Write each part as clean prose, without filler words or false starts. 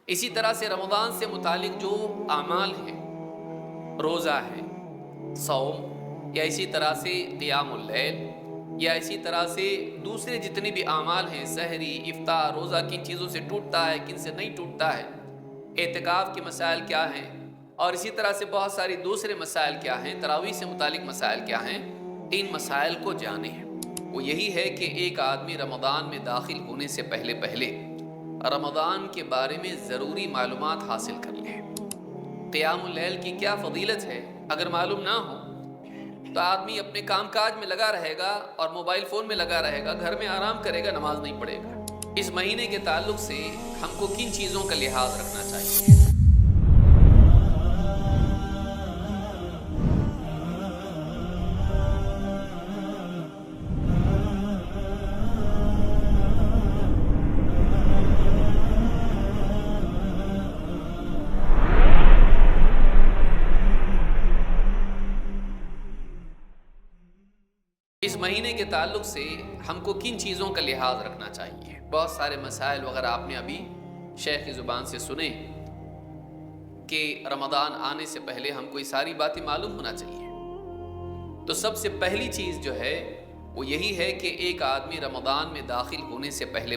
اسی طرح سے رمضان سے متعلق جو اعمال ہیں، روزہ ہے، صوم، یا اسی طرح سے قیام اللیل، یا اسی طرح سے دوسرے جتنے بھی اعمال ہیں، سحری، افطار، روزہ، کن چیزوں سے ٹوٹتا ہے، کن سے نہیں ٹوٹتا ہے، اعتکاف کے مسائل کیا ہیں، اور اسی طرح سے بہت ساری دوسرے مسائل کیا ہیں، تراویح سے متعلق مسائل کیا ہیں، ان مسائل کو جانے ہیں۔ وہ یہی ہے کہ ایک آدمی رمضان میں داخل ہونے سے پہلے رمضان کے بارے میں ضروری معلومات حاصل کر لے۔ قیام اللیل کی کیا فضیلت ہے اگر معلوم نہ ہو تو آدمی اپنے کام کاج میں لگا رہے گا اور موبائل فون میں لگا رہے گا، گھر میں آرام کرے گا، نماز نہیں پڑھے گا۔ اس مہینے کے تعلق سے ہم کو کن چیزوں کا لحاظ رکھنا چاہیے؟ اس مہینے کے تعلق سے ہم کو کن چیزوں کا لحاظ رکھنا چاہیے؟ بہت سارے مسائل وغیرہ آپ نے ابھی شیخ کی زبان سے سنے کہ رمضان آنے سے پہلے ہم کو یہ ساری باتیں معلوم ہونا چاہیے۔ تو سب سے پہلی چیز جو ہے وہ یہی ہے کہ ایک آدمی رمضان میں داخل ہونے سے پہلے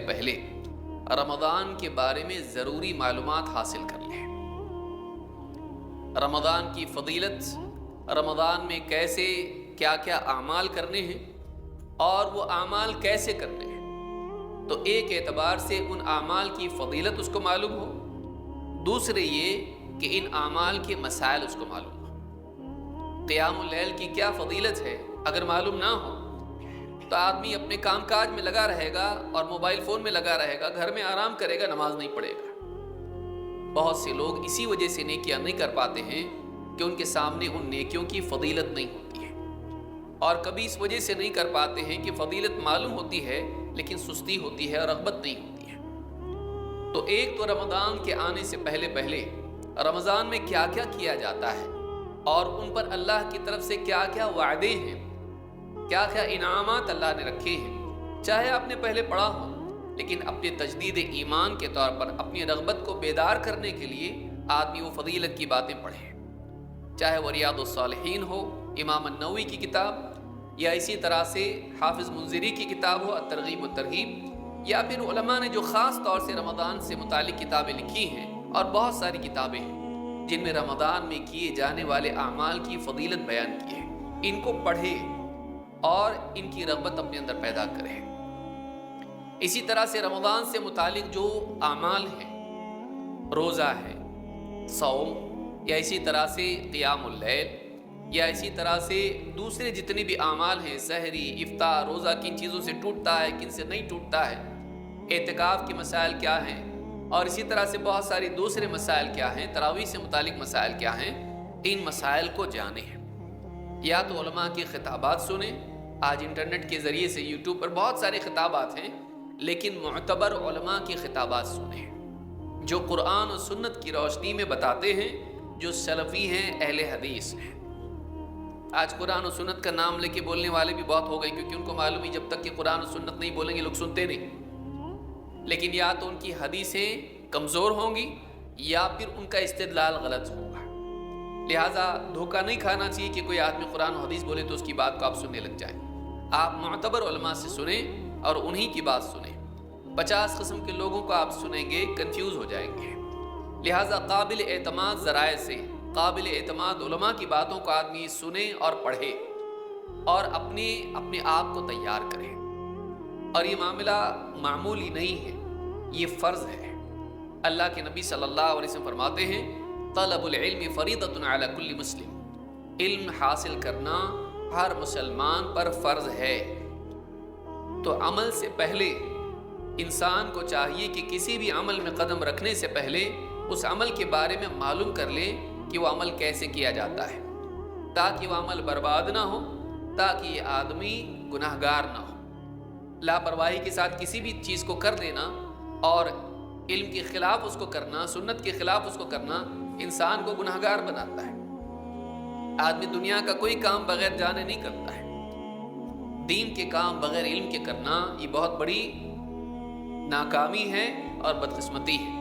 رمضان کے بارے میں ضروری معلومات حاصل کر لے۔ رمضان کی فضیلت، رمضان میں کیسے کیا کیا اعمال کرنے ہیں اور وہ اعمال کیسے کرنے ہیں، تو ایک اعتبار سے ان اعمال کی فضیلت اس کو معلوم ہو، دوسرے یہ کہ ان اعمال کے مسائل اس کو معلوم ہو۔ قیام اللیل کی کیا فضیلت ہے اگر معلوم نہ ہو تو آدمی اپنے کام کاج میں لگا رہے گا اور موبائل فون میں لگا رہے گا، گھر میں آرام کرے گا، نماز نہیں پڑھے گا۔ بہت سے لوگ اسی وجہ سے نیکیاں نہیں کر پاتے ہیں کہ ان کے سامنے ان نیکیوں کی فضیلت نہیں ہوتی ہے، اور کبھی اس وجہ سے نہیں کر پاتے ہیں کہ فضیلت معلوم ہوتی ہے لیکن سستی ہوتی ہے اور رغبت نہیں ہوتی ہے۔ تو ایک تو رمضان کے آنے سے پہلے رمضان میں کیا کیا کیا جاتا ہے اور ان پر اللہ کی طرف سے کیا کیا وعدے ہیں، کیا کیا انعامات اللہ نے رکھے ہیں، چاہے آپ نے پہلے پڑھا ہو لیکن اپنے تجدید ایمان کے طور پر اپنی رغبت کو بیدار کرنے کے لیے آدمی وہ فضیلت کی باتیں پڑھے، چاہے وہ ریاض الصالحین ہو، امام النووی کی کتاب، یا اسی طرح سے حافظ منذری کی کتاب ہو الترغیب والترہیب، یا پھر علماء نے جو خاص طور سے رمضان سے متعلق کتابیں لکھی ہیں، اور بہت ساری کتابیں ہیں جن میں رمضان میں کیے جانے والے اعمال کی فضیلت بیان کی ہے، ان کو پڑھے اور ان کی رغبت اپنے اندر پیدا کرے۔ اسی طرح سے رمضان سے متعلق جو اعمال ہیں، روزہ ہے، صوم، یا اسی طرح سے قیام اللیل، یا اسی طرح سے دوسرے جتنے بھی اعمال ہیں، سحری، افطار، روزہ، کن چیزوں سے ٹوٹتا ہے، کن سے نہیں ٹوٹتا ہے، اعتکاف کے مسائل کیا ہیں، اور اسی طرح سے بہت ساری دوسرے مسائل کیا ہیں، تراویح سے متعلق مسائل کیا ہیں، ان مسائل کو جانے ہیں۔ یا تو علماء کی خطابات سنیں، آج انٹرنیٹ کے ذریعے سے یوٹیوب پر بہت سارے خطابات ہیں، لیکن معتبر علماء کی خطابات سنیں جو قرآن و سنت کی روشنی میں بتاتے ہیں، جو سلفی ہیں، اہل حدیث ہیں۔ آج قرآن و سنت کا نام لے کے بولنے والے بھی بہت ہو گئے، کیونکہ ان کو معلوم ہے جب تک کہ قرآن و سنت نہیں بولیں گے لوگ سنتے نہیں، لیکن یا تو ان کی حدیثیں کمزور ہوں گی یا پھر ان کا استدلال غلط ہوگا، لہٰذا دھوکہ نہیں کھانا چاہیے کہ کوئی آدمی قرآن و حدیث بولے تو اس کی بات کو آپ سننے لگ جائیں۔ آپ معتبر علماء سے سنیں اور انہی کی بات سنیں۔ 50 قسم کے لوگوں کو آپ سنیں گے، کنفیوز ہو جائیں گے، لہٰذا قابل اعتماد ذرائع سے، قابل اعتماد علماء کی باتوں کو آدمی سنے اور پڑھے اور اپنے آپ کو تیار کرے۔ اور یہ معاملہ معمولی نہیں ہے، یہ فرض ہے۔ اللہ کے نبی صلی اللہ علیہ وسلم فرماتے ہیں، طلب العلم فریضۃ علی کل مسلم، علم حاصل کرنا ہر مسلمان پر فرض ہے۔ تو عمل سے پہلے انسان کو چاہیے کہ کسی بھی عمل میں قدم رکھنے سے پہلے اس عمل کے بارے میں معلوم کر لے کہ وہ عمل کیسے کیا جاتا ہے، تاکہ وہ عمل برباد نہ ہو، تاکہ یہ آدمی گناہگار نہ ہو۔ لاپرواہی کے ساتھ کسی بھی چیز کو کر دینا اور علم کے خلاف اس کو کرنا، سنت کے خلاف اس کو کرنا، انسان کو گناہگار بناتا ہے۔ آدمی دنیا کا کوئی کام بغیر جانے نہیں کرتا ہے، دین کے کام بغیر علم کے کرنا یہ بہت بڑی ناکامی ہے اور بدقسمتی ہے۔